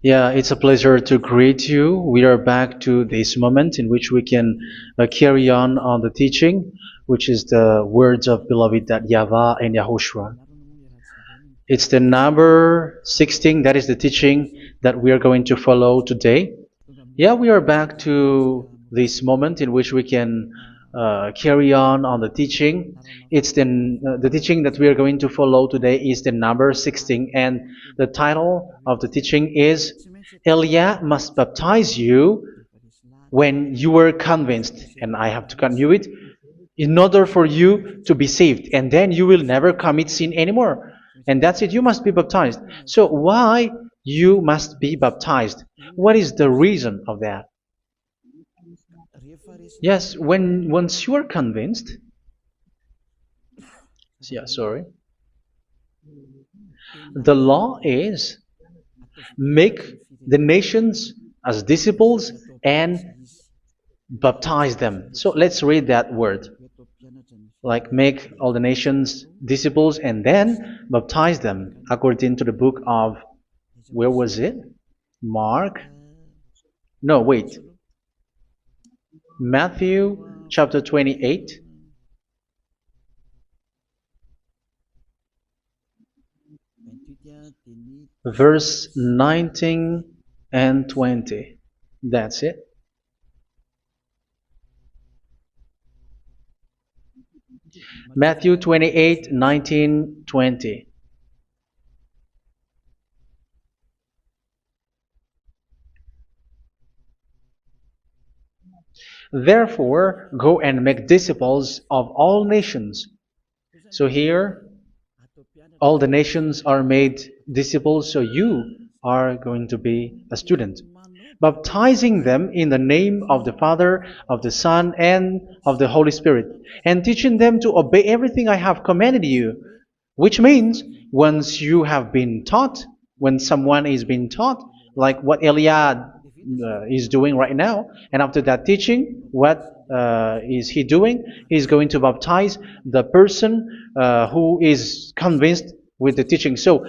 Yeah, it's a pleasure to greet you. We are back to this moment in which we can carry on the teaching, which is the words of beloved that YAHVAH and YAHOSHUA. It's the number 16, that is the teaching that we are going to follow today. Yeah, we are back to this moment in which we can carry on the teaching. It's the teaching that we are going to follow today is the number 16, and the title of the teaching is Elia must baptize you when you were convinced, and I have to continue it, in order for you to be saved, and then you will never commit sin anymore. And that's it, you must be baptized. So why you must be baptized? What is the reason of that? Yes, once you are convinced, yeah, sorry, the law is make the nations as disciples and baptize them. So let's read that word. Like make all the nations disciples and then baptize them according to the book of, where was it? Mark? No, wait. Matthew chapter 28. Verse 19 and 20. That's it. Matthew 28, 19, 20. Therefore, go and make disciples of all nations. So here, all the nations are made disciples, so you are going to be a student. Baptizing them in the name of the Father, of the Son, and of the Holy Spirit, and teaching them to obey everything I have commanded you. Which means, once you have been taught, when someone is being taught, like what Elia is doing right now, and after that teaching, what is he doing? He's going to baptize the person who is convinced with the teaching. So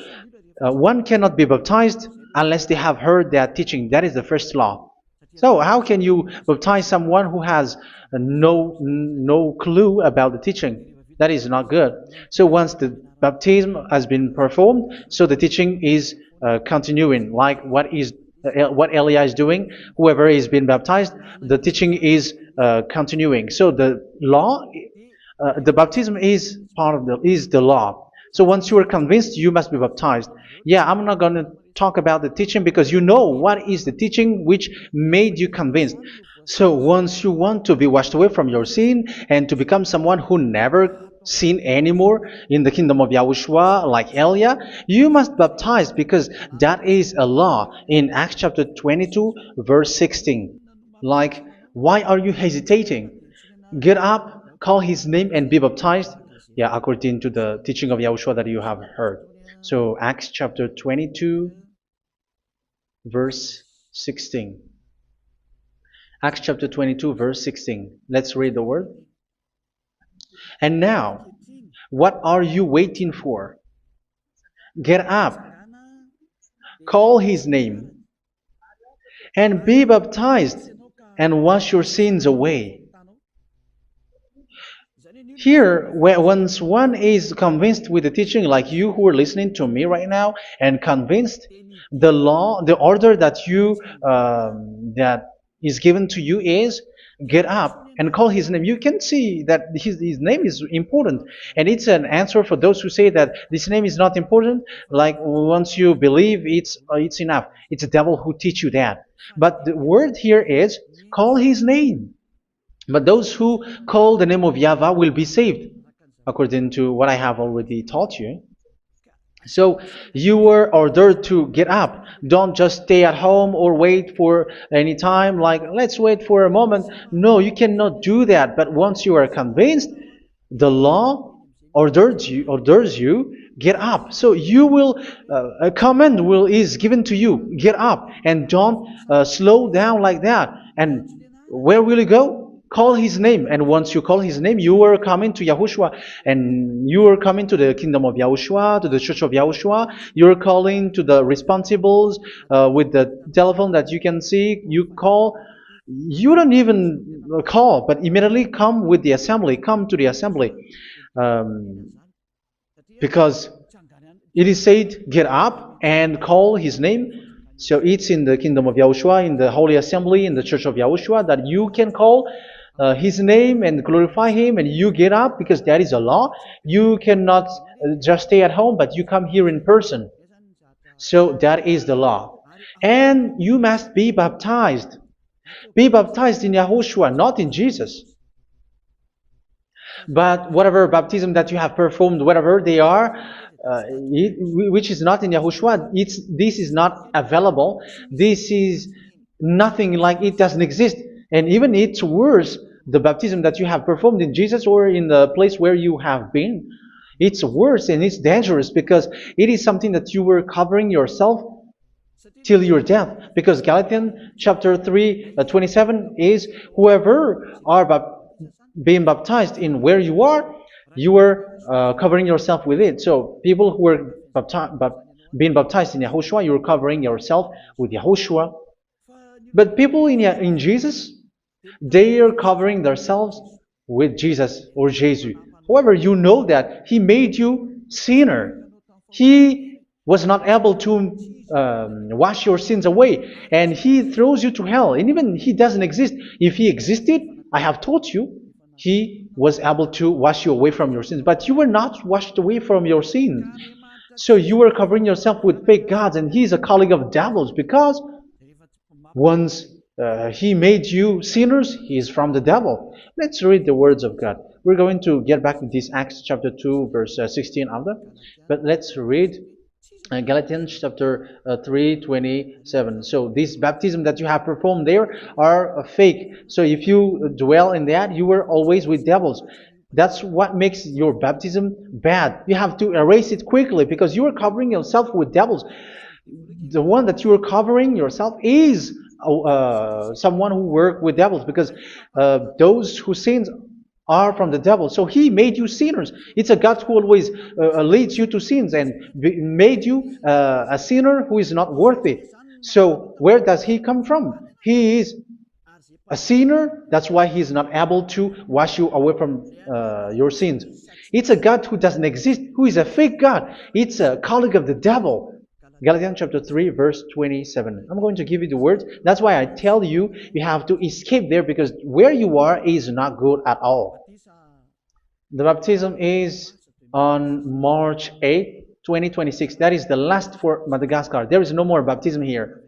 one cannot be baptized unless they have heard that teaching. That is the first law. So how can you baptize someone who has no clue about the teaching? That is not good. So once the baptism has been performed, so the teaching is continuing, like what Elia is doing. Whoever is being baptized, the teaching is continuing. So the law, the baptism is part of the law. So once you are convinced, you must be baptized. Yeah, I'm not going to talk about the teaching because you know what is the teaching which made you convinced. So once you want to be washed away from your sin and to become someone who never sin anymore in the kingdom of Yahushua, like Elia, you must baptize because that is a law in Acts chapter 22, verse 16. Like, why are you hesitating? Get up, call his name, and be baptized. Yeah, according to the teaching of Yahushua that you have heard. So Acts chapter 22, verse 16. Acts chapter 22, verse 16. Let's read the word. And now, what are you waiting for? Get up, call his name, and be baptized, and wash your sins away. Here, once one is convinced with the teaching, like you who are listening to me right now, and convinced, the law, the order that that is given to you is get up and call his name. You can see that his name is important, and it's an answer for those who say that this name is not important. Like once you believe, it's enough. It's the devil who teach you that. But the word here is call his name. But those who call the name of YAHVAH will be saved, according to what I have already taught you. So you were ordered to get up. Don't just stay at home or wait for any time, like let's wait for a moment. No, you cannot do that. But once you are convinced, the law orders you get up. So you will a command is given to you, get up, and don't slow down like that. And where will you go? call his name. And once you call his name, you are coming to Yahushua. And you are coming to the kingdom of Yahushua, to the church of Yahushua. You're calling to the responsibles with the telephone that you can see. You call. You don't even call, but immediately come with the assembly. Come to the assembly. Um, because it is said, get up and call his name. So it's in the kingdom of Yahushua, in the holy assembly, in the church of Yahushua, that you can call his name and glorify him, and you get up because that is a law. You cannot just stay at home, but you come here in person. So that is the law. And you must be baptized. Be baptized in Yahushua, not in Jesus. But whatever baptism that you have performed, whatever they are, which is not in Yahushua, this is not available. This is nothing, like it doesn't exist. And even it's worse, the baptism that you have performed in Jesus or in the place where you have been. It's worse and it's dangerous because it is something that you were covering yourself till your death. Because Galatians chapter 3, 27 is, whoever are being baptized in where you are covering yourself with it. So people who were being baptized in Yahushua, you're covering yourself with Yahushua. But people in Jesus, they are covering themselves with Jesus or Jesus. However, you know that He made you sinner. He was not able to wash your sins away, and He throws you to hell. And even He doesn't exist. If He existed, I have taught you, He was able to wash you away from your sins. But you were not washed away from your sins. So you were covering yourself with fake gods, and He's a colleague of devils, because once He made you sinners, He is from the devil. Let's read the words of God. We're going to get back to this Acts chapter 2, verse 16 after. But let's read Galatians chapter 3, 27. So this baptism that you have performed there are fake. So if you dwell in that, you were always with devils. That's what makes your baptism bad. You have to erase it quickly because you are covering yourself with devils. The one that you are covering yourself is someone who works with devils, because those who sin are from the devil. So He made you sinners. It's a God who always leads you to sins and made you a sinner who is not worthy. So where does He come from? He is a sinner. That's why He is not able to wash you away from your sins. It's a God who doesn't exist, who is a fake God. It's a colleague of the devil. Galatians chapter 3, verse 27. I'm going to give you the words. That's why I tell you, you have to escape there, because where you are is not good at all. The baptism is on March 8, 2026. That is the last for Madagascar. There is no more baptism here.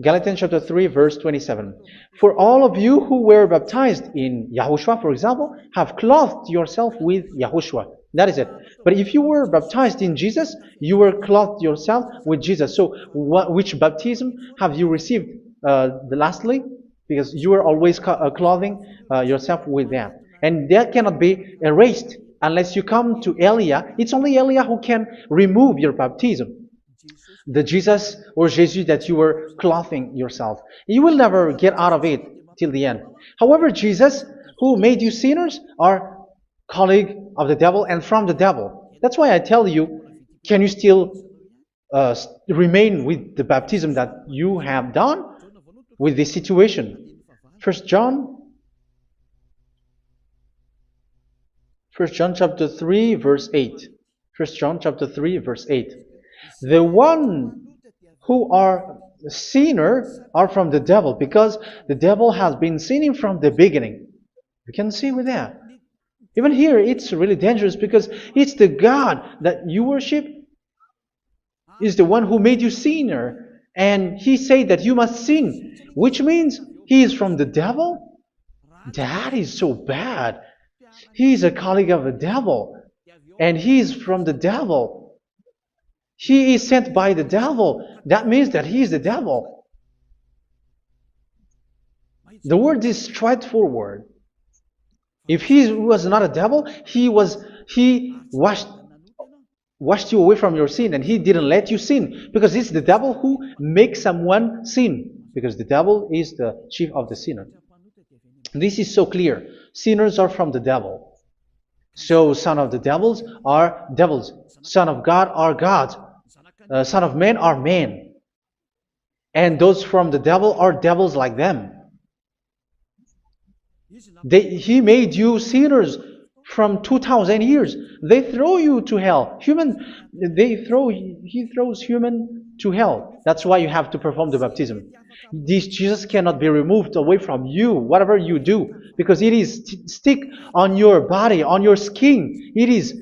Galatians chapter 3, verse 27. For all of you who were baptized in Yahushua, for example, have clothed yourself with Yahushua. That is it. But if you were baptized in Jesus, you were clothed yourself with Jesus. So which baptism have you received lastly? Because you are always clothing yourself with that. And that cannot be erased unless you come to Elia. It's only Elia who can remove your baptism. The Jesus or Jesus that you were clothing yourself. You will never get out of it till the end. However, Jesus, who made you sinners, are colleague of the devil and from the devil. That's why I tell you, can you still remain with the baptism that you have done with this situation? First John chapter 3, verse 8. First John chapter 3, verse 8. The one who are sinner are from the devil, because the devil has been sinning from the beginning. You can see with that. Even here, it's really dangerous, because it's the God that you worship is the one who made you sinner, and He said that you must sin, which means He is from the devil. That is so bad. He is a colleague of the devil, and He is from the devil. He is sent by the devil. That means that He is the devil. The word is straightforward. If He was not a devil, He washed you away from your sin, and He didn't let you sin, because it's the devil who makes someone sin, because the devil is the chief of the sinner. This is so clear. Sinners are from the devil. So son of the devils are devils. Son of God are gods. Son of men are men. And those from the devil are devils like them. He made you sinners from 2,000 years. They throw you to hell. He throws human to hell. That's why you have to perform the baptism. This Jesus cannot be removed away from you, whatever you do, because it is stick on your body, on your skin. It is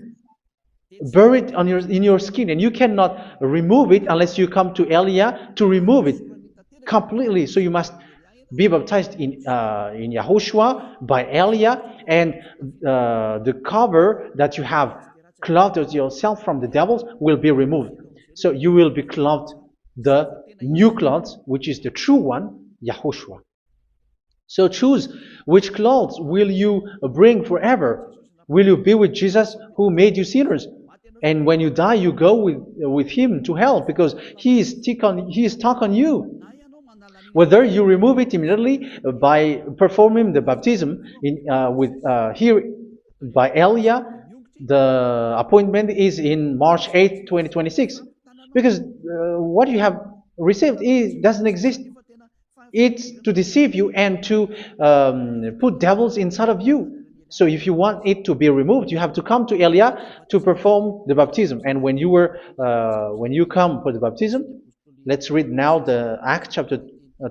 buried in your skin, and you cannot remove it unless you come to Elia to remove it completely. So you must be baptized in YAHOSHUA by Elia, and the cover that you have clothed yourself from the devils will be removed. So you will be clothed the new clothes, which is the true one, YAHOSHUA. So choose which clothes will you bring forever. Will you be with Jesus who made you sinners? And when you die, you go with him to hell because he is stuck on you. Whether you remove it immediately by performing the baptism here by Elia, the appointment is in March 8, 2026. Because what you have received doesn't exist. It's to deceive you and to put devils inside of you. So if you want it to be removed, you have to come to Elia to perform the baptism. And when you come for the baptism, let's read now the Acts chapter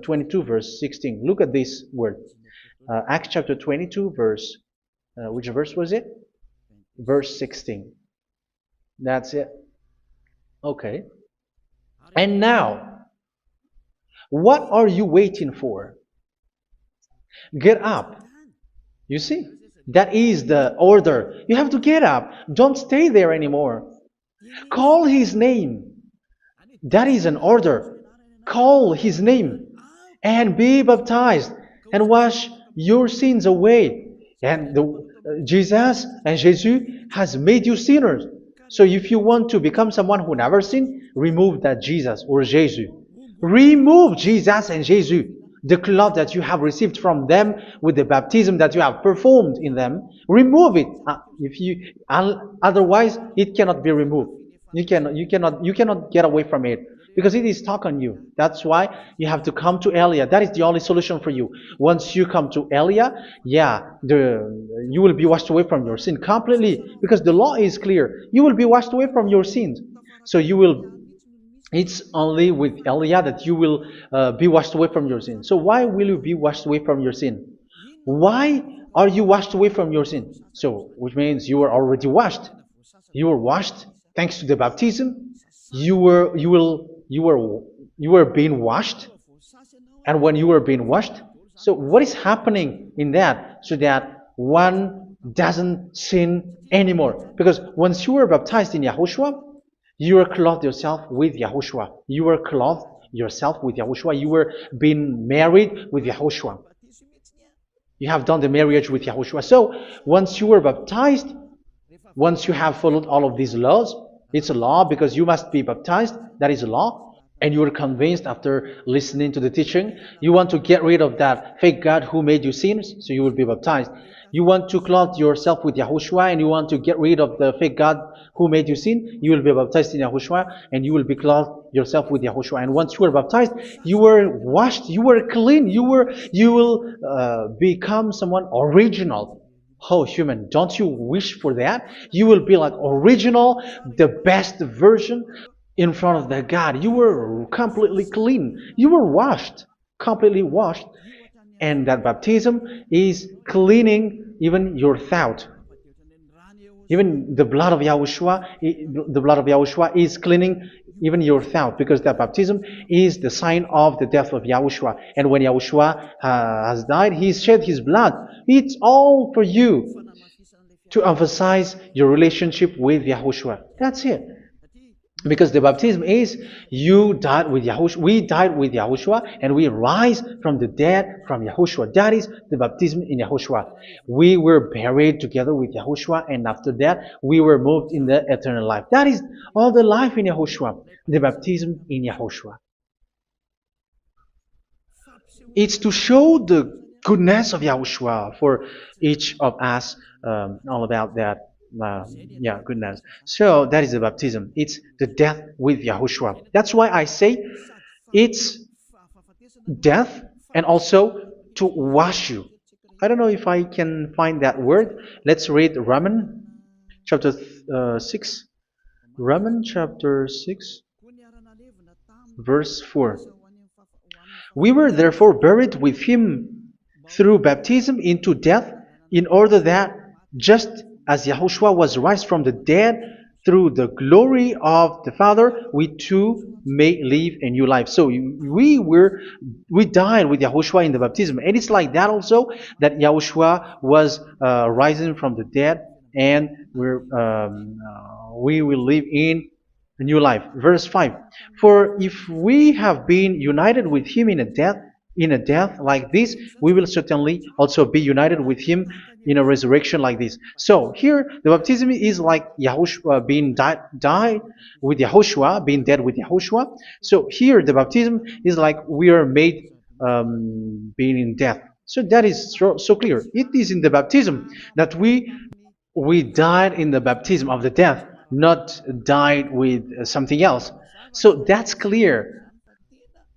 22 verse 16. Look at this word. Acts chapter 22 verse, which verse was it? Verse 16. That's it. Okay. And now, what are you waiting for? Get up. You see, that is the order. You have to get up. Don't stay there anymore. Call his name. That is an order. Call his name and be baptized and wash your sins away. And Jesus has made you sinners. So if you want to become someone who never sinned, remove that Jesus or Jesus. Remove Jesus and Jesus, the cloth that you have received from them with the baptism that you have performed in them. Remove it. Otherwise, it cannot be removed. You cannot get away from it because it is stuck on you. That's why you have to come to Elia. That is the only solution for you. Once you come to Elia, you will be washed away from your sin completely because the law is clear. You will be washed away from your sins. So it's only with Elia that you will be washed away from your sin. So why will you be washed away from your sin? Why are you washed away from your sin? So, which means you are already washed. You were washed thanks to the baptism. You were being washed, and when you were being washed, so what is happening in that? So that one doesn't sin anymore. Because once you were baptized in YAHOSHUA, you were clothed yourself with YAHOSHUA. You were clothed yourself with YAHOSHUA. You were being married with YAHOSHUA. You have done the marriage with YAHOSHUA. So once you were baptized, once you have followed all of these laws, it's a law because you must be baptized. That is a law. And you are convinced after listening to the teaching, you want to get rid of that fake God who made you sinners, so you will be baptized. You want to clothe yourself with YAHOSHUA and you want to get rid of the fake God who made you sin, you will be baptized in YAHOSHUA and you will be clothed yourself with YAHOSHUA. And once you are baptized, you were washed, you were clean, you will become someone original. Oh, human, don't you wish for that? You will be like original, the best version in front of the God. You were completely clean. You were washed, completely washed. And that baptism is cleaning even your thought. Even the blood of YAHOSHUA is cleaning even your thought, because that baptism is the sign of the death of YAHOSHUA. And when YAHOSHUA has died, he shed his blood. It's all for you to emphasize your relationship with YAHOSHUA. That's it. Because the baptism is you died with YAHOSHUA, we died with YAHOSHUA, and we rise from the dead from YAHOSHUA. That is the baptism in YAHOSHUA. We were buried together with YAHOSHUA, and after that we were moved in the eternal life. That is all the life in YAHOSHUA, the baptism in YAHOSHUA. It's to show the goodness of Yahushua for each of us, all about that. Yeah, goodness. So that is the baptism. It's the death with Yahushua. That's why I say it's death and also to wash you. I don't know if I can find that word. Let's read Romans chapter 6. Romans chapter 6, verse 4. We were therefore buried with him through baptism into death, in order that, just as Yahushua was raised from the dead through the glory of the Father, we too may live a new life. So we died with Yahushua in the baptism, and it's like that also that Yahushua was rising from the dead, and we will live in a new life. Verse 5. For if we have been united with him in a death like this, we will certainly also be united with him in a resurrection like this. So here the baptism is like Yahushua being died with Yahushua, being dead with Yahushua. So here the baptism is like we are made being in death. So that is so clear. It is in the baptism that we died in the baptism of the death, not died with something else. So that's clear.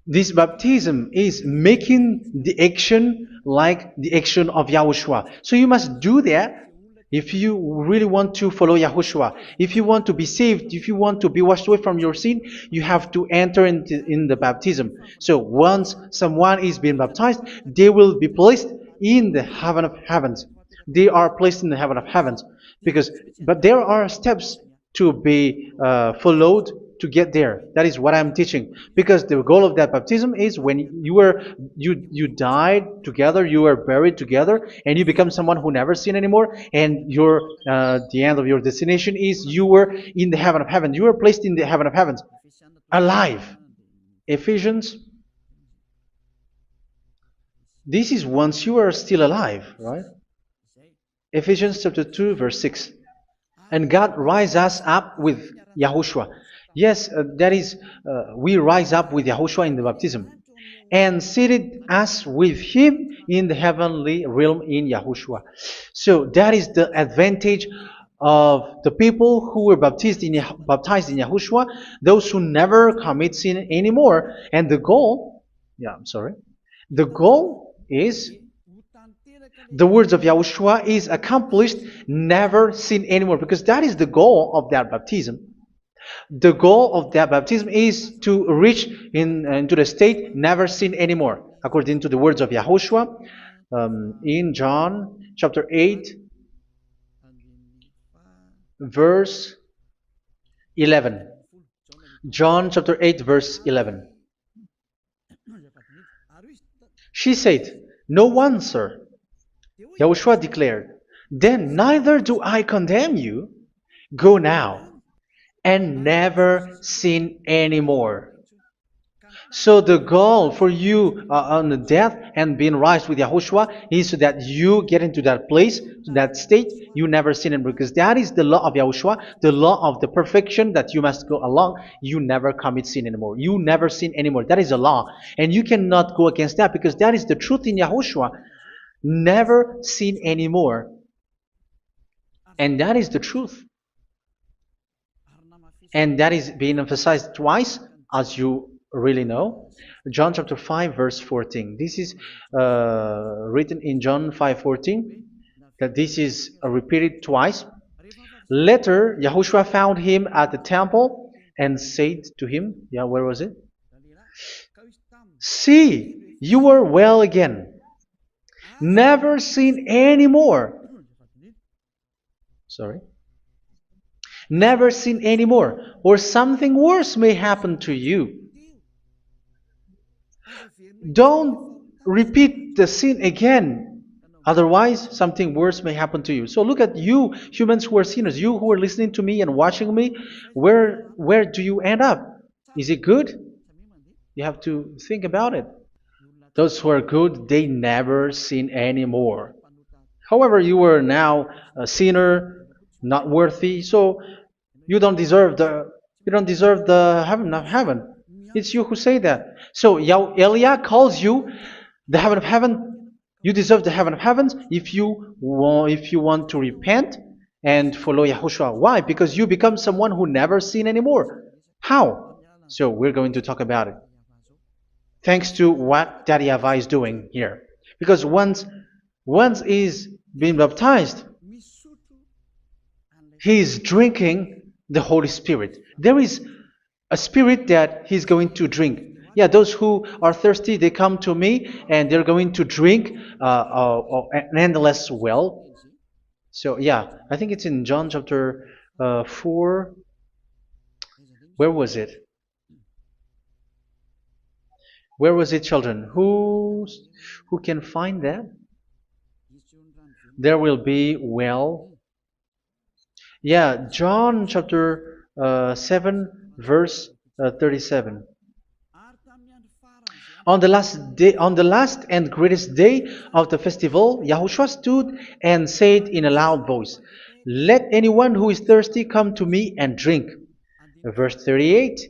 This baptism is making the action like the action of Yahushua. So you must do that if you really want to follow Yahushua. If you want to be saved, if you want to be washed away from your sin, you have to enter in the baptism. So once someone is being baptized, they will be placed in the heaven of heavens. They are placed in the heaven of heavens, but there are steps to be followed to get there. That is what I'm teaching, because the goal of that baptism is when you died together, you were buried together, and you become someone who never sin anymore, and the end of your destination is you were in the heaven of heaven. You were placed in the heaven of heavens, alive. Ephesians. This is once you are still alive, right? Ephesians chapter 2, verse 6. And God rise us up with Yahushua. Yes, that is, we rise up with Yahushua in the baptism. And seated us with him in the heavenly realm in Yahushua. So that is the advantage of the people who were baptized in Yahushua, those who never commit sin anymore. And the goal, the goal is the words of Yahushua is accomplished, never sin anymore, because that is the goal of that baptism. The goal of that baptism is to reach into the state never sin anymore, according to the words of Yahushua in John chapter 8, verse 11. John chapter 8, verse 11. She said, "No one, sir." Yahushua declared, "Then neither do I condemn you. Go now and never sin anymore." So the goal for you on the death and being raised with Yahushua is so that you get into that place, that state, you never sin anymore. Because that is the law of Yahushua, the law of the perfection that you must go along. You never commit sin anymore. You never sin anymore. That is a law. And you cannot go against that, because that is the truth in Yahushua. Never sin anymore. And that is the truth. And that is being emphasized twice, as you really know. John chapter 5, verse 14. This is written in John 5:14, that this is repeated twice. Later, Yahushua found him at the temple and said to him, where was it? "See, you are well again. Never sin anymore." Never sin anymore, or something worse may happen to you. Don't repeat the sin again. Otherwise, something worse may happen to you. So look at you, humans who are sinners, you who are listening to me and watching me. Where do you end up? Is it good? You have to think about it. Those who are good, they never sin anymore. However, you are now a sinner, not worthy, so you don't deserve the heaven of heaven. It's you who say that. So Eliah calls you the heaven of heaven You deserve the heaven of heavens if you want to repent and follow Yahushua. Why? Because you become someone who never sin anymore. How? So we're going to talk about it. Thanks to what Daddy YAHVAH is doing here. Because once he's been baptized, he is drinking the Holy Spirit. There is a spirit that he's going to drink. Yeah, those who are thirsty, they come to me and they're going to drink an endless well. So yeah, I think it's in John chapter 4. Where was it? Where was it, children? Who can find that? There will be well. Yeah, John chapter 7, verse 37. On the last and greatest day of the festival, Yahushua stood and said in a loud voice, "Let anyone who is thirsty come to me and drink." Verse 38,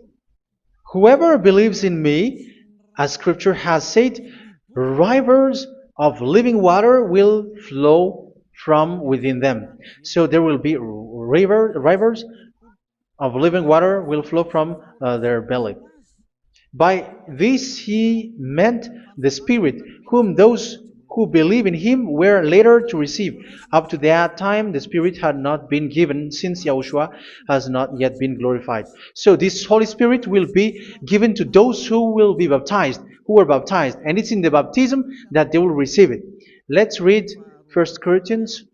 "Whoever believes in me, as scripture has said, rivers of living water will flow from within them." So there will be rivers of living water will flow from their belly. By this he meant the Spirit, whom those who believe in him were later to receive. Up to that time, the Spirit had not been given, since Yahushua has not yet been glorified. So this Holy Spirit will be given to those who will be baptized, who were baptized, and it's in the baptism that they will receive it. Let's read 1 Corinthians.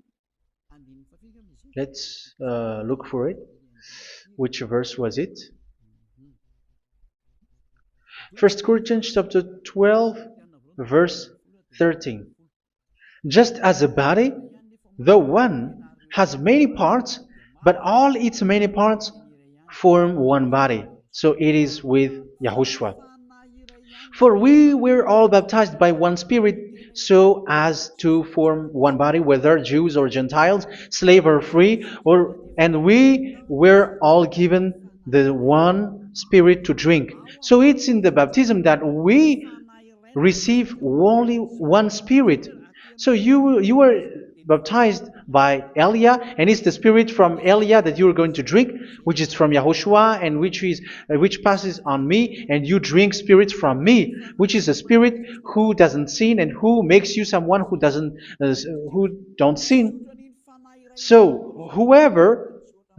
Let's look for it. Which verse was it? 1 Corinthians chapter 12, verse 13. Just as a body, though one, has many parts, but all its many parts form one body. So it is with Yahushua. For we were all baptized by one Spirit, so as to form one body, whether Jews or Gentiles, slave or free, and we were all given the one Spirit to drink. So it's in the baptism that we receive only one Spirit. So you were baptized by Elia, and it's the Spirit from Elia that you are going to drink, which is from Yahushua, and which passes on me, and you drink Spirit from me, which is a Spirit who doesn't sin and who makes you someone who don't sin. So whoever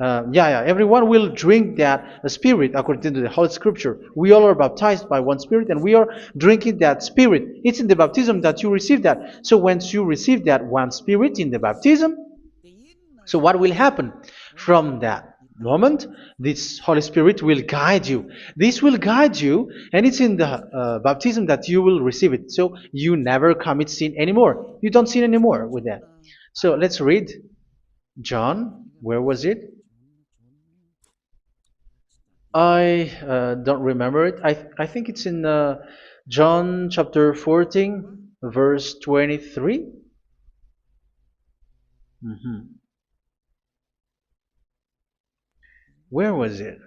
everyone will drink that Spirit according to the Holy Scripture. We all are baptized by one Spirit, and we are drinking that Spirit. It's in the baptism that you receive that. So once you receive that one Spirit in the baptism, so what will happen? From that moment, this Holy Spirit will guide you. This will guide you, and it's in the baptism that you will receive it. So you never commit sin anymore. You don't sin anymore with that. So let's read John. Where was it? I don't remember it. I think it's in John chapter 14, verse 23. Where was it?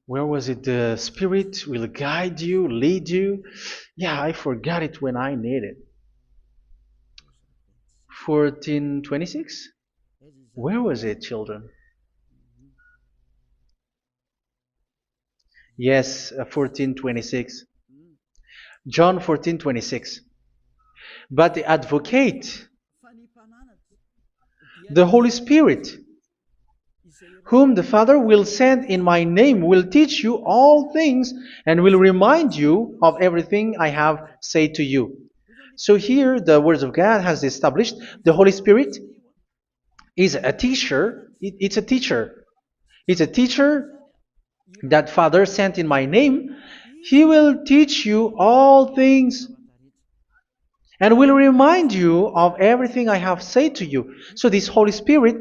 Where was it? The Spirit will guide you, lead you. Yeah, I forgot it when I need it. 14:26? Where was it, children? Yes, 14:26. John 14:26. But the Advocate, the Holy Spirit, whom the Father will send in my name, will teach you all things and will remind you of everything I have said to you. So here the Word of God has established the Holy Spirit is a teacher. It's a teacher. It's a teacher that Father sent in my name. He will teach you all things and will remind you of everything I have said to you. So this Holy Spirit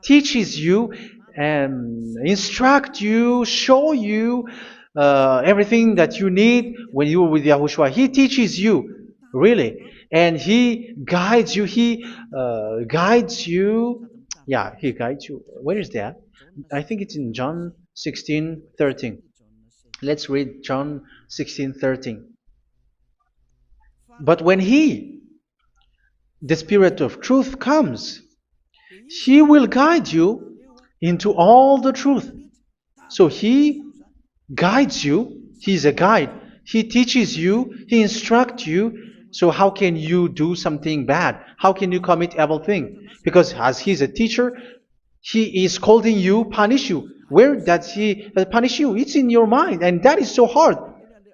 teaches you and instruct you, show you everything that you need when you are with Yahushua. He teaches you, really. And He guides you. He guides you. Yeah, He guides you. Where is that? I think it's in John 16:13. Let's read John 16:13. But when He, the Spirit of truth, comes, He will guide you into all the truth. So He guides you. He's a guide. He teaches you. He instructs you. So how can you do something bad? How can you commit evil thing? Because as He's a teacher, He is scolding you, punish you. Where does He punish you? It's in your mind, and that is so hard.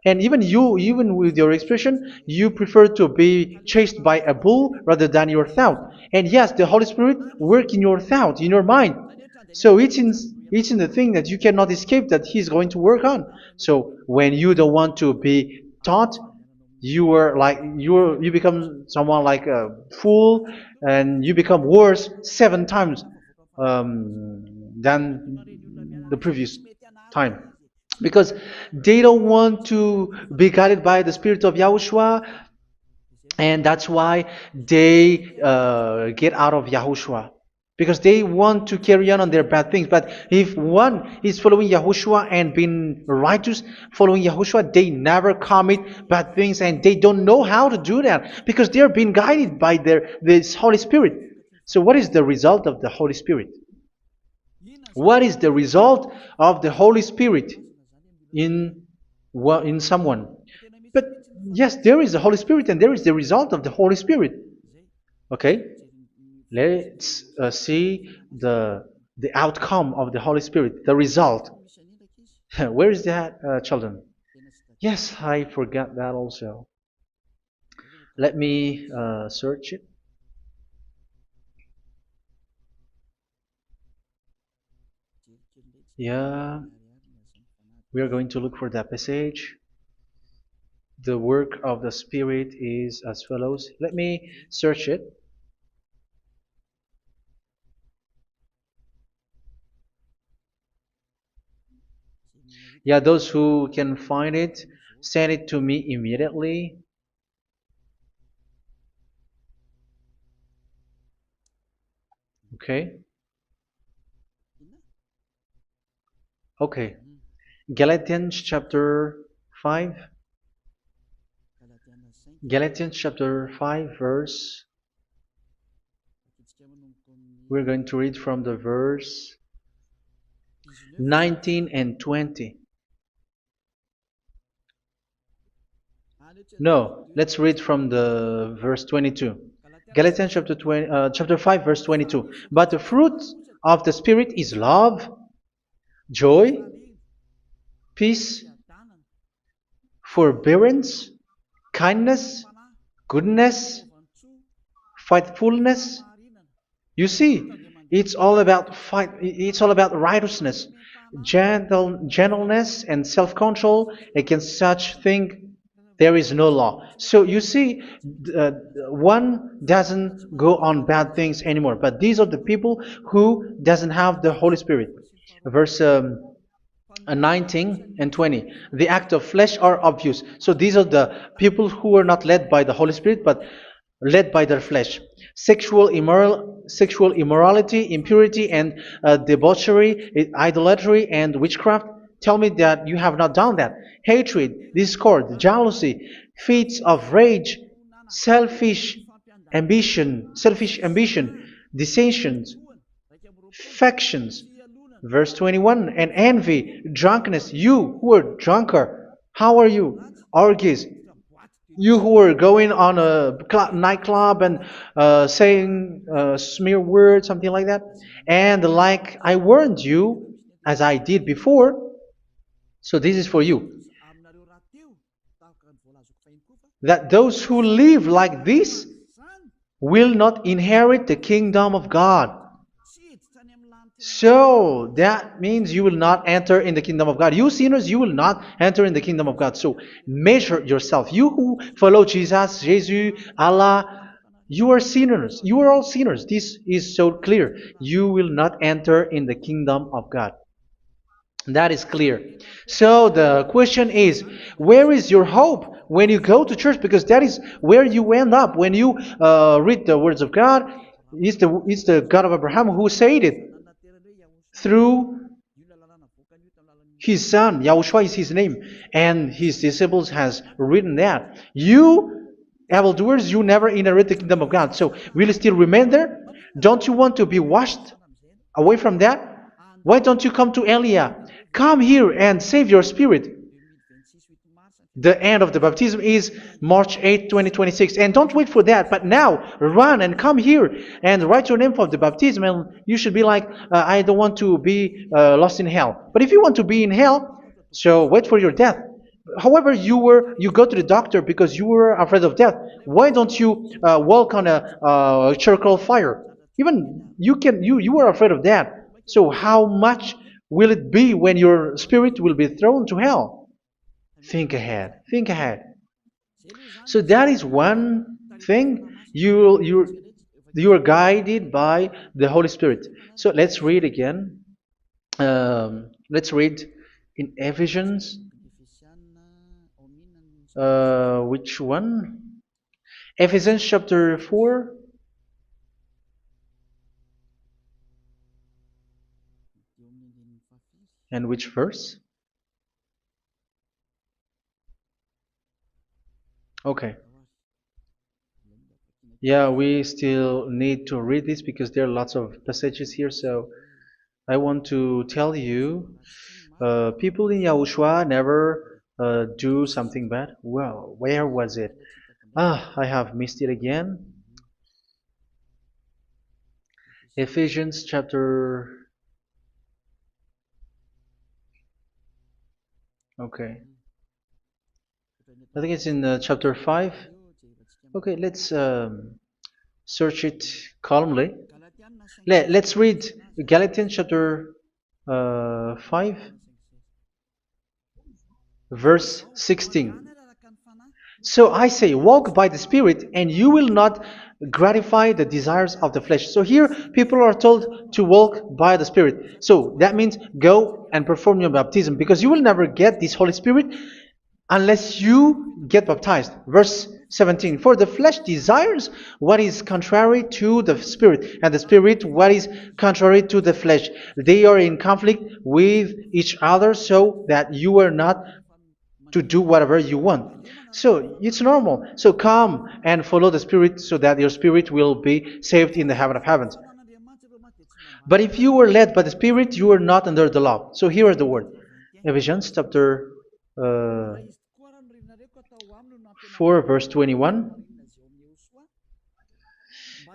And even you, even with your expression, you prefer to be chased by a bull rather than your thought. And yes, the Holy Spirit work in your thought, in your mind. So it's in the thing that you cannot escape that He's going to work on. So when you don't want to be taught, you become someone like a fool, and you become worse 7 times than the previous time, because they don't want to be guided by the Spirit of Yahushua, and that's why they get out of Yahushua, because they want to carry on their bad things. But if one is following Yahushua and being righteous, following Yahushua, they never commit bad things, and they don't know how to do that because they are being guided by this Holy Spirit. So what is the result of the Holy Spirit? What is the result of the Holy Spirit in someone? But yes, there is the Holy Spirit, and there is the result of the Holy Spirit. Okay, let's see the outcome of the Holy Spirit, the result. Where is that, children? Yes, I forgot that also. Let me search it. Yeah, we are going to look for that passage. The work of the Spirit is as follows. Let me search it. Yeah, those who can find it, send it to me immediately. Okay. Okay. Galatians chapter 5. Galatians chapter 5 verse. We're going to read from the verse 19 and 20. No, let's read from the verse 22. Galatians chapter 5 verse 22. But the fruit of the Spirit is love, joy, peace, forbearance, kindness, goodness, faithfulness. You see, it's all about fight. It's all about righteousness, gentleness, and self-control. Against such thing, there is no law. So you see, one doesn't go on bad things anymore. But these are the people who doesn't have the Holy Spirit. Verse 19 and 20. The act of flesh are obvious. So these are the people who are not led by the Holy Spirit, but led by their flesh. Sexual immorality, impurity, and debauchery, idolatry, and witchcraft. Tell me that you have not done that. Hatred, discord, jealousy, fits of rage, selfish ambition, dissensions, factions. Verse 21, and envy, drunkenness. You who are drunkard, how are you? Orgies. You who are going on a nightclub and saying smear words, something like that. And like I warned you, as I did before, so this is for you, that those who live like this will not inherit the kingdom of God. So that means you will not enter in the kingdom of God. You sinners, you will not enter in the kingdom of God. So measure yourself. You who follow Jesus, Allah, you are sinners. You are all sinners. This is so clear. You will not enter in the kingdom of God. That is clear. So the question is, where is your hope when you go to church? Because that is where you end up when you read the words of God. It's the God of Abraham who said it. Through His son, Yahushua is his name, and his disciples has written that. You evildoers, you never inherit the kingdom of God. So will you still remain there? Don't you want to be washed away from that? Why don't you come to Elia? Come here and save your spirit. The end of the baptism is March 8th, 2026. And don't wait for that, but now run and come here and write your name for the baptism. And you should be like, I don't want to be lost in hell. But if you want to be in hell, so wait for your death. However, you go to the doctor because you were afraid of death. Why don't you walk on a charcoal fire? Even you were afraid of that. So how much will it be when your spirit will be thrown to hell? Think ahead. Think ahead. So that is one thing. You are guided by the Holy Spirit. So let's read again. Let's read in Ephesians. Which one? Ephesians chapter 4. And which verse? Okay. Yeah, we still need to read this because there are lots of passages here. So I want to tell you, people in Yahushua never do something bad. Well, where was it? I have missed it again. Ephesians chapter. Okay. I think it's in chapter 5. Okay, let's search it calmly. Let's read Galatians chapter 5, verse 16. So I say, walk by the Spirit, and you will not gratify the desires of the flesh. So here, people are told to walk by the Spirit. So that means go and perform your baptism, because you will never get this Holy Spirit unless you get baptized. Verse 17. For the flesh desires what is contrary to the Spirit, and the Spirit what is contrary to the flesh. They are in conflict with each other, so that you are not to do whatever you want. So it's normal. So come and follow the Spirit so that your spirit will be saved in the heaven of heavens. But if you were led by the Spirit, you are not under the law. So here is the word. Ephesians chapter 4 verse 21.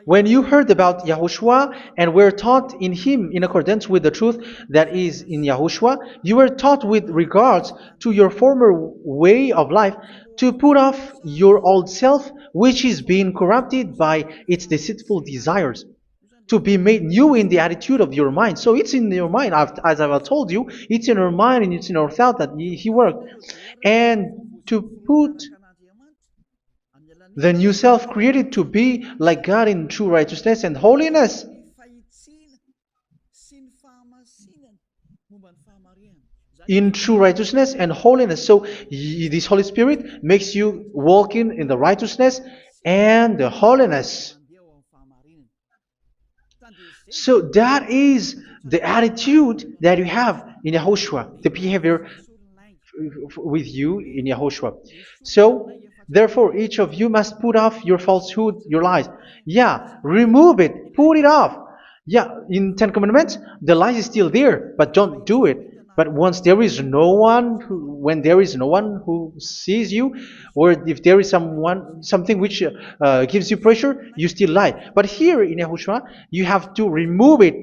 When you heard about Yahushua and were taught in him in accordance with the truth that is in Yahushua, you were taught with regards to your former way of life to put off your old self, which is being corrupted by its deceitful desires, to be made new in the attitude of your mind. So it's in your mind, as I've told you, it's in your mind and it's in your thought that he worked. And to put the new self created to be like God in true righteousness and holiness. In true righteousness and holiness. So this Holy Spirit makes you walk in the righteousness and the holiness. So that is the attitude that you have in Yahushua, the behavior with you in Yahushua. So therefore, each of you must put off your falsehood, your lies. Yeah, remove it, put it off. Yeah, in Ten Commandments, the lies is still there, but don't do it. But once there is no one, when there is no one who sees you, or if there is something which gives you pressure, you still lie. But here in Yahushua, you have to remove it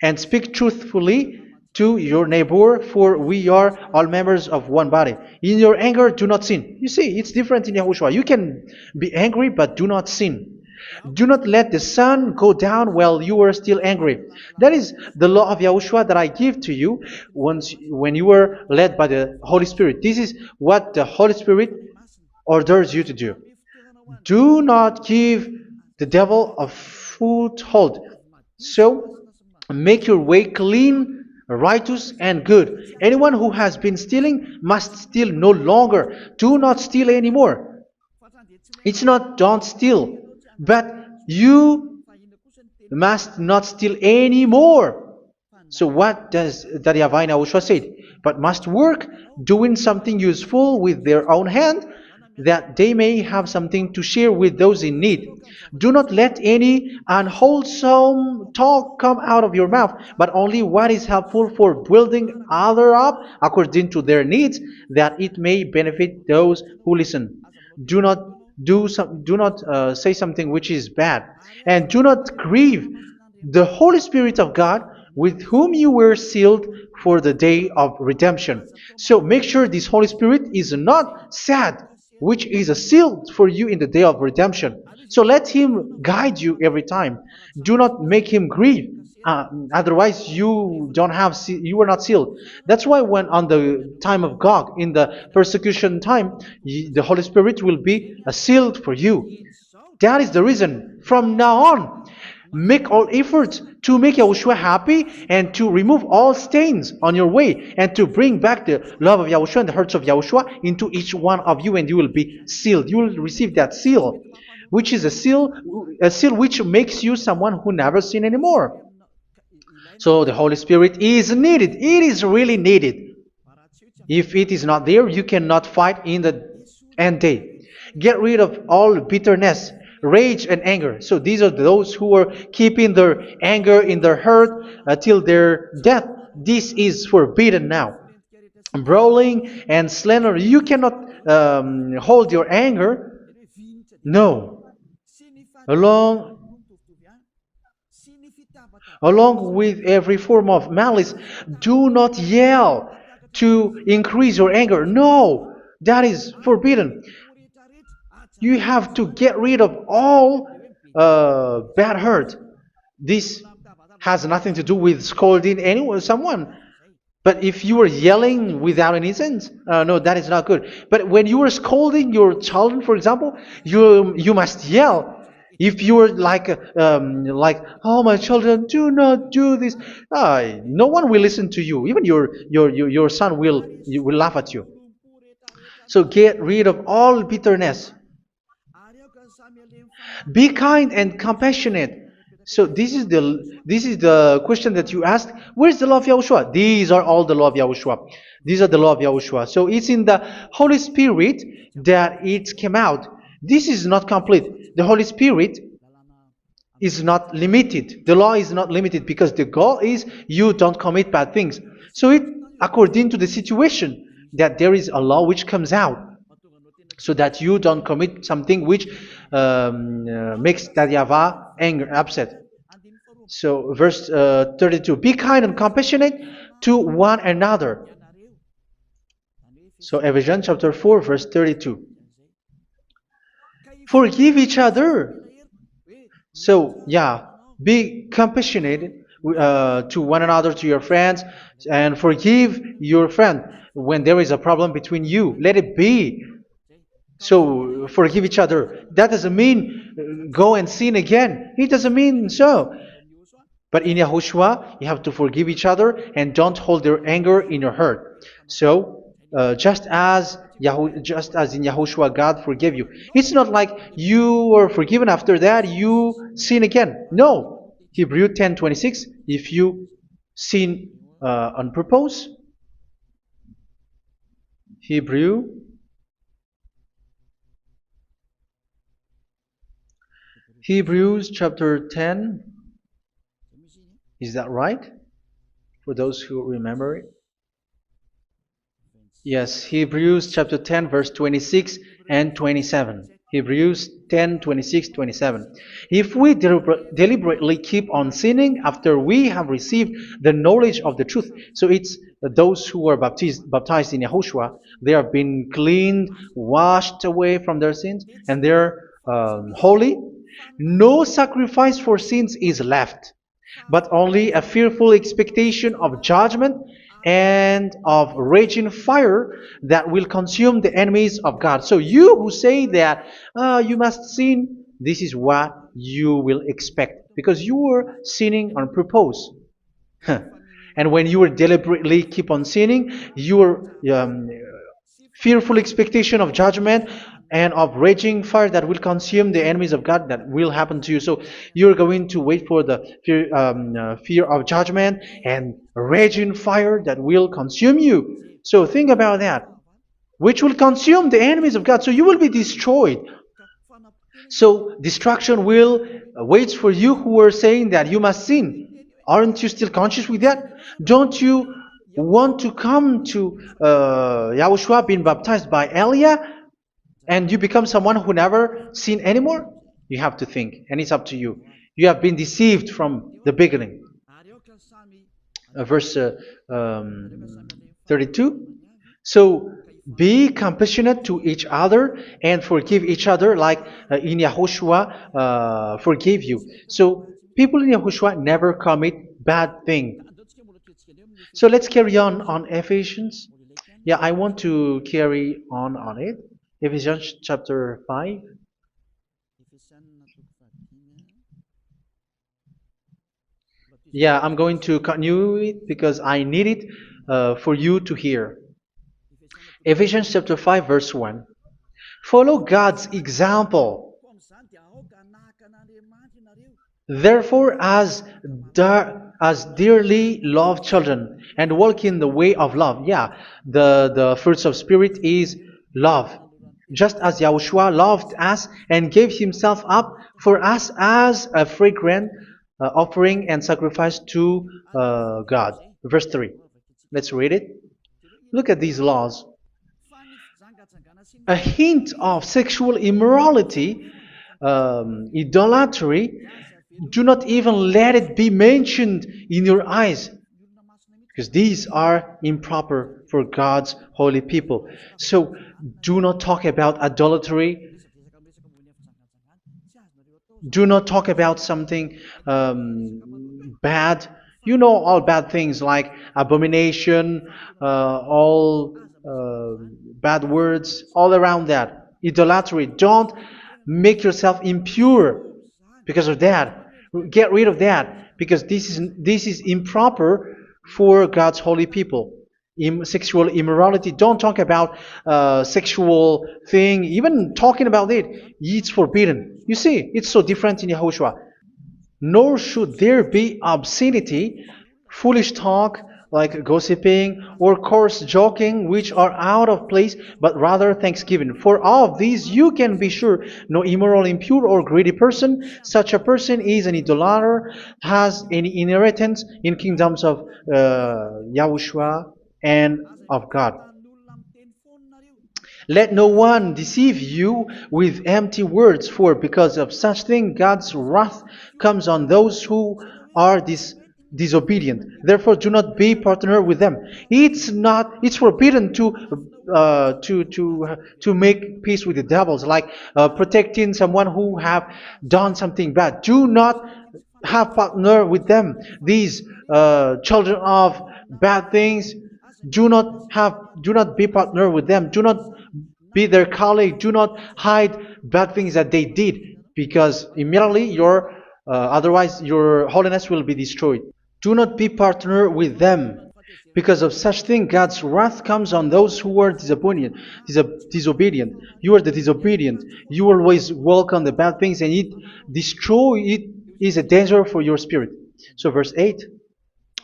and speak truthfully to your neighbor, for we are all members of one body. In your anger, do not sin. You see, it's different in Yahushua. You can be angry, but do not sin. Do not let the sun go down while you are still angry. That is the law of Yahushua that I give to you when you were led by the Holy Spirit. This is what the Holy Spirit orders you to do. Do not give the devil a foothold. So, make your way clean, righteous, and good. Anyone who has been stealing must steal no longer. Do not steal anymore. It's not don't steal, but you must not steal anymore. So what does Daddy Yahweh Yahushua said? But must work doing something useful with their own hand, that they may have something to share with those in need. Do not let any unwholesome talk come out of your mouth, but only what is helpful for building others up according to their needs, that it may benefit those who listen. Do not do not say something which is bad, and do not grieve the Holy Spirit of God, with whom you were sealed for the day of redemption. So make sure this Holy Spirit is not sad, which is a seal for you in the day of redemption. So let Him guide you every time. Do not make Him grieve. Otherwise, you don't have you were not sealed. That's why when on the time of God, in the persecution time, the Holy Spirit will be a sealed for you. That is the reason. From now on, make all efforts to make Yahushua happy and to remove all stains on your way and to bring back the love of Yahushua and the hearts of Yahushua into each one of you, and you will be sealed. You will receive that seal, which is a seal which makes you someone who never sin anymore. So the Holy Spirit is needed. It is really needed. If it is not there, you cannot fight in the end day. Get rid of all bitterness, rage, and anger. So these are those who are keeping their anger in their heart till their death. This is forbidden now. Brawling and slander. You cannot hold your anger. No. Along Along with every form of malice, do not yell to increase your anger. No, that is forbidden. You have to get rid of all bad hurt. This has nothing to do with scolding anyone, someone. But if you are yelling without any sense, no, that is not good. But when you are scolding your children, for example, you must yell. If you are like, oh my children, do not do this, no one will listen to you. Even your son will laugh at you. So get rid of all bitterness. Be kind and compassionate. So this is the question that you asked. Where's the law of Yahushua? These are all the law of Yahushua. These are the law of Yahushua. So it's in the Holy Spirit that it came out. This is not complete. The Holy Spirit is not limited. The law is not limited because the goal is you don't commit bad things. So it according to the situation that there is a law which comes out, so that you don't commit something which makes that YAHVAH anger, upset. So verse 32, be kind and compassionate to one another. So Ephesians chapter 4 verse 32. Forgive each other. So yeah, be compassionate to one another, to your friends, and forgive your friend when there is a problem between you. Let it be. So forgive each other. That doesn't mean go and sin again. It doesn't mean so. But in Yahushua, you have to forgive each other and don't hold your anger in your heart. So just as in Yahushua God forgave you. It's not like you were forgiven after that you sin again. No. Hebrew 10:26. If you sin on purpose, Hebrews chapter 10. Is that right? For those who remember it. Yes, Hebrews chapter 10 verse 26 and 27. Hebrews 10, 26, 27. If we deliberately keep on sinning after we have received the knowledge of the truth, so it's those who are baptized in Yahushua, they have been cleaned, washed away from their sins, and they're holy. No sacrifice for sins is left, but only a fearful expectation of judgment and of raging fire that will consume the enemies of God. So you who say that you must sin, this is what you will expect, because you were sinning on purpose. And when you will deliberately keep on sinning, you are fearful expectation of judgment and of raging fire that will consume the enemies of God that will happen to you. So you're going to wait for the fear of judgment and raging fire that will consume you. So think about that, which will consume the enemies of God. So you will be destroyed. So destruction will wait for you who are saying that you must sin. Aren't you still conscious with that? Don't you want to come to Yahushua being baptized by Elia and you become someone who never sin anymore? You have to think, and it's up to you. You have been deceived from the beginning. Verse 32. So be compassionate to each other and forgive each other like in Yahushua forgave you. So people in Yahushua never commit bad thing. So let's carry on Ephesians. Yeah, I want to carry on it. Ephesians chapter 5. Yeah, I'm going to continue it because I need it for you to hear. Ephesians chapter 5 verse 1. Follow God's example. Therefore, as dearly loved children, and walk in the way of love. Yeah, the fruits of spirit is love. Just as Yahushua loved us and gave himself up for us as a fragrant offering and sacrifice to God. Verse 3. Let's read it. Look at these laws. A hint of sexual immorality, idolatry, do not even let it be mentioned in your eyes, because these are improper for God's holy people. So do not talk about idolatry. Do not talk about something bad. You know all bad things like abomination, all bad words, all around that. Idolatry. Don't make yourself impure because of that. Get rid of that because this is improper for God's holy people. Sexual immorality. Don't talk about sexual thing. Even talking about it's forbidden. You see, it's so different in Yahushua. Nor should there be obscenity, foolish talk like gossiping or coarse joking, which are out of place, but rather thanksgiving. For of these you can be sure: no immoral, impure, or greedy person, such a person is an idolater, has any inheritance in kingdoms of Yahushua and of God. Let no one deceive you with empty words, for because of such thing God's wrath comes on those who are disobedient. Therefore, do not be partner with them. It's forbidden to make peace with the devils, like protecting someone who have done something bad. Do not have partner with them. These children of bad things. Do not be partner with them. Do not be their colleague. Do not hide bad things that they did, because immediately otherwise your holiness will be destroyed. Do not be partner with them. Because of such thing, God's wrath comes on those who are disobedient. You are the disobedient. You always walk on the bad things, and it is a danger for your spirit. So verse 8.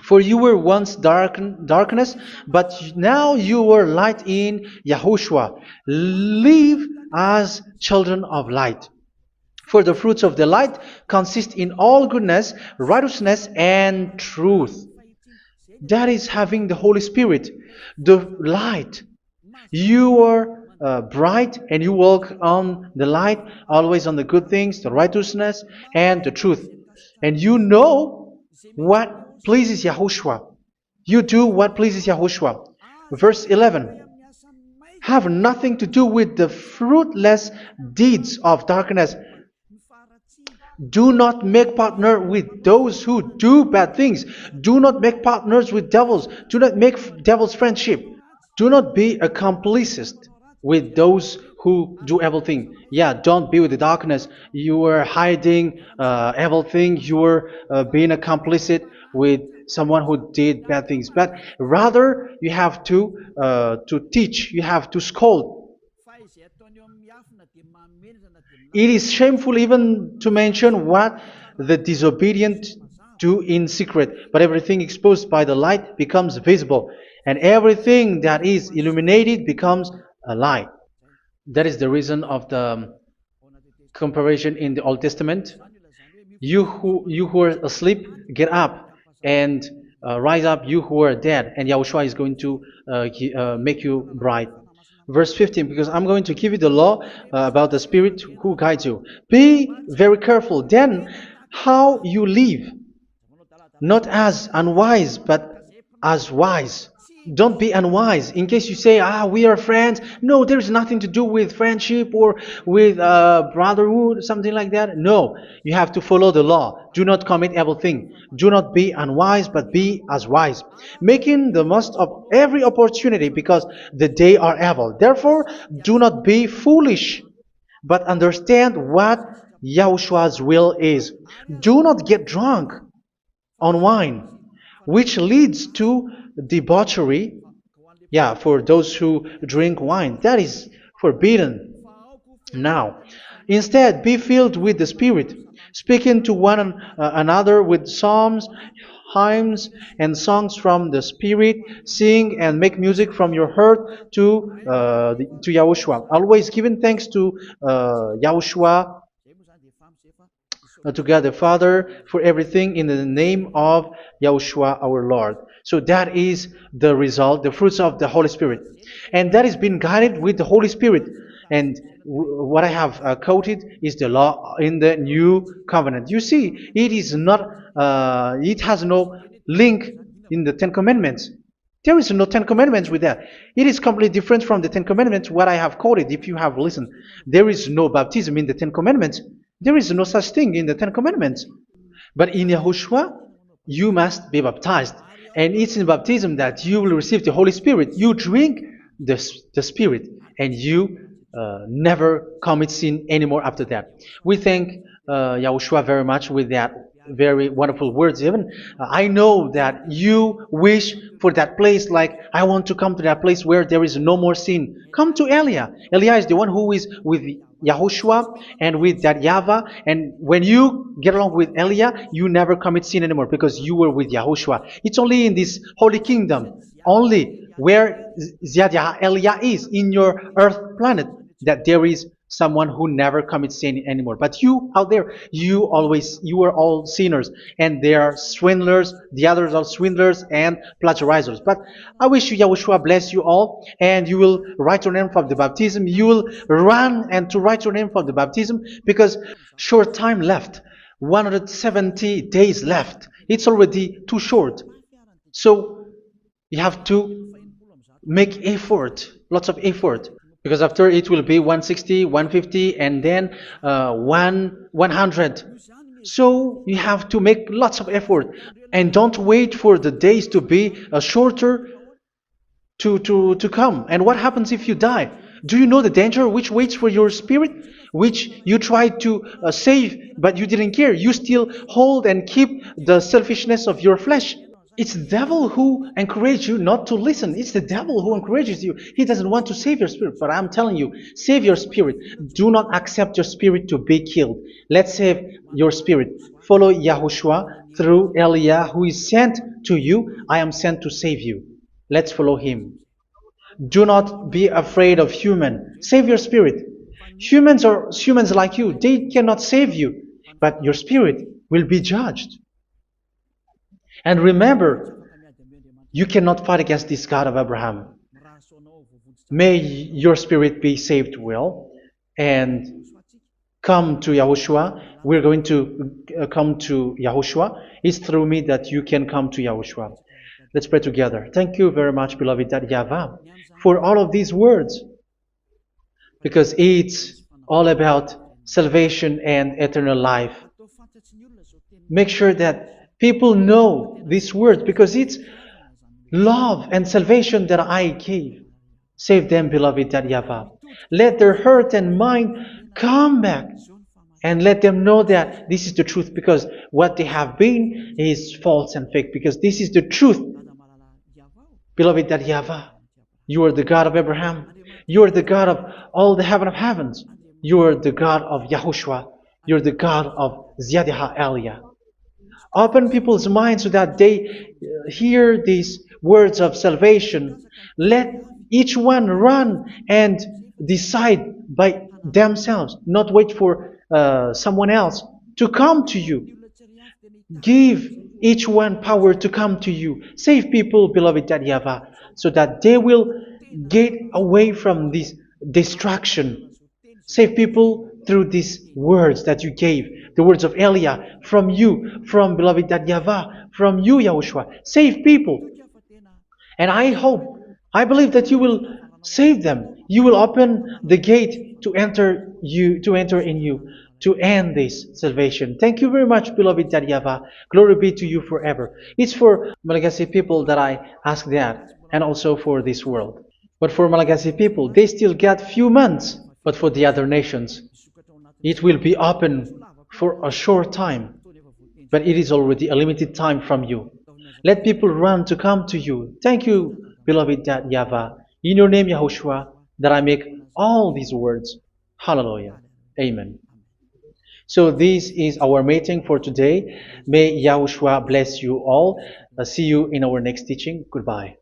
For you were once darkness, but now you are light in Yahushua. Live as children of light. For the fruits of the light consist in all goodness, righteousness, and truth. That is having the Holy Spirit, the light. You are bright and you walk on the light, always on the good things, the righteousness, and the truth. And you know what pleases Yahushua. You do what pleases Yahushua. Verse 11. Have nothing to do with the fruitless deeds of darkness. Do not make partner with those who do bad things. Do not make partners with devils. Do not make devils friendship. Do not be a complicit with those who do evil thing. Yeah, don't be with the darkness. You are hiding evil thing. You are being a complicit with someone who did bad things, but rather you have to teach, you have to scold. It is shameful even to mention what the disobedient do in secret, but everything exposed by the light becomes visible, and everything that is illuminated becomes a light. That is the reason of the comparison in the Old Testament. You who are asleep, get up and rise up, you who are dead, and Yahushua is going to make you bright. Verse 15, because I'm going to give you the law about the Spirit who guides you. Be very careful then how you live, not as unwise, but as wise. Don't be unwise. In case you say, we are friends. No, there's nothing to do with friendship or with brotherhood, something like that. No, you have to follow the law. Do not commit evil thing. Do not be unwise, but be as wise, making the most of every opportunity, because the day are evil. Therefore, do not be foolish, but understand what Yahushua's will is. Do not get drunk on wine, which leads to debauchery. Yeah, for those who drink wine, that is forbidden now. Instead, be filled with the Spirit, speaking to one another with psalms, hymns, and songs from the Spirit. Sing and make music from your heart to Yahushua, always giving thanks to Yahushua, to God the Father, for everything in the name of Yahushua our Lord. So that is the result, the fruits of the Holy Spirit. And that is being guided with the Holy Spirit. And what I have quoted is the law in the new covenant. You see, it is not, it has no link in the Ten Commandments. There is no Ten Commandments with that. It is completely different from the Ten Commandments, what I have quoted, if you have listened. There is no baptism in the Ten Commandments. There is no such thing in the Ten Commandments. But in Yahushua, you must be baptized. And it's in baptism that you will receive the Holy Spirit. You drink the Spirit, and you never commit sin anymore after that. We thank Yahushua very much with that very wonderful words. Even I know that you wish for that place, like, I want to come to that place where there is no more sin. Come to Elia. Elia is the one who is with Yahushua and with that YAHVAH. And when you get along with Elia, you never commit sin anymore, because you were with Yahushua. It's only in this holy kingdom, only where Elia is, in your earth planet, that there is someone who never commits sin anymore. But you out there, you are all sinners, and they are swindlers. The others are swindlers and plagiarizers. But I wish you, Yahushua, bless you all, and you will write your name for the baptism. You will run and to write your name for the baptism, because short time left, 170 days left. It's already too short. So you have to make effort, lots of effort, because after it will be 160, 150, and then 100. So you have to make lots of effort, and don't wait for the days to be shorter to come. And what happens if you die? Do you know the danger which waits for your spirit, which you tried to save, but you didn't care? You still hold and keep the selfishness of your flesh. It's the devil who encourages you not to listen. It's the devil who encourages you. He doesn't want to save your spirit. But I'm telling you, save your spirit. Do not accept your spirit to be killed. Let's save your spirit. Follow Yahushua through Elia, who is sent to you. I am sent to save you. Let's follow him. Do not be afraid of human. Save your spirit. Humans are humans like you. They cannot save you. But your spirit will be judged. And remember, you cannot fight against this God of Abraham. May your spirit be saved well, and come to Yahushua. We're going to come to Yahushua. It's through me that you can come to Yahushua. Let's pray together. Thank you very much, beloved YAHVAH, for all of these words, because it's all about salvation and eternal life. Make sure that people know these words, because it's love and salvation that I gave. Save them, beloved YAHVAH. Let their heart and mind come back and let them know that this is the truth, because what they have been is false and fake, because this is the truth. Beloved, that YAHVAH, you are the God of Abraham. You are the God of all the heaven of heavens. You are the God of YAHOSHUA. You are the God of Ziyadiha Aliyah. Open people's minds so that they hear these words of salvation. Let each one run and decide by themselves, not wait for someone else to come to you. Give each one power to come to you. Save people, beloved YAHVAH, so that they will get away from this distraction. Save people through these words that you gave, the words of Elia, from you, from beloved YAHVAH, from you, Yahushua. Save people. And I believe that you will save them. You will open the gate to enter in you, to end this salvation. Thank you very much, beloved YAHVAH. Glory be to you forever. It's for Malagasy people that I ask that, and also for this world. But for Malagasy people, they still get few months. But for the other nations, it will be open for a short time. But it is already a limited time from you. Let people run to come to you. Thank you, beloved YAHVAH. In your name, Yahushua, that I make all these words. Hallelujah. Amen. So this is our meeting for today. May Yahushua bless you all. See you in our next teaching. Goodbye.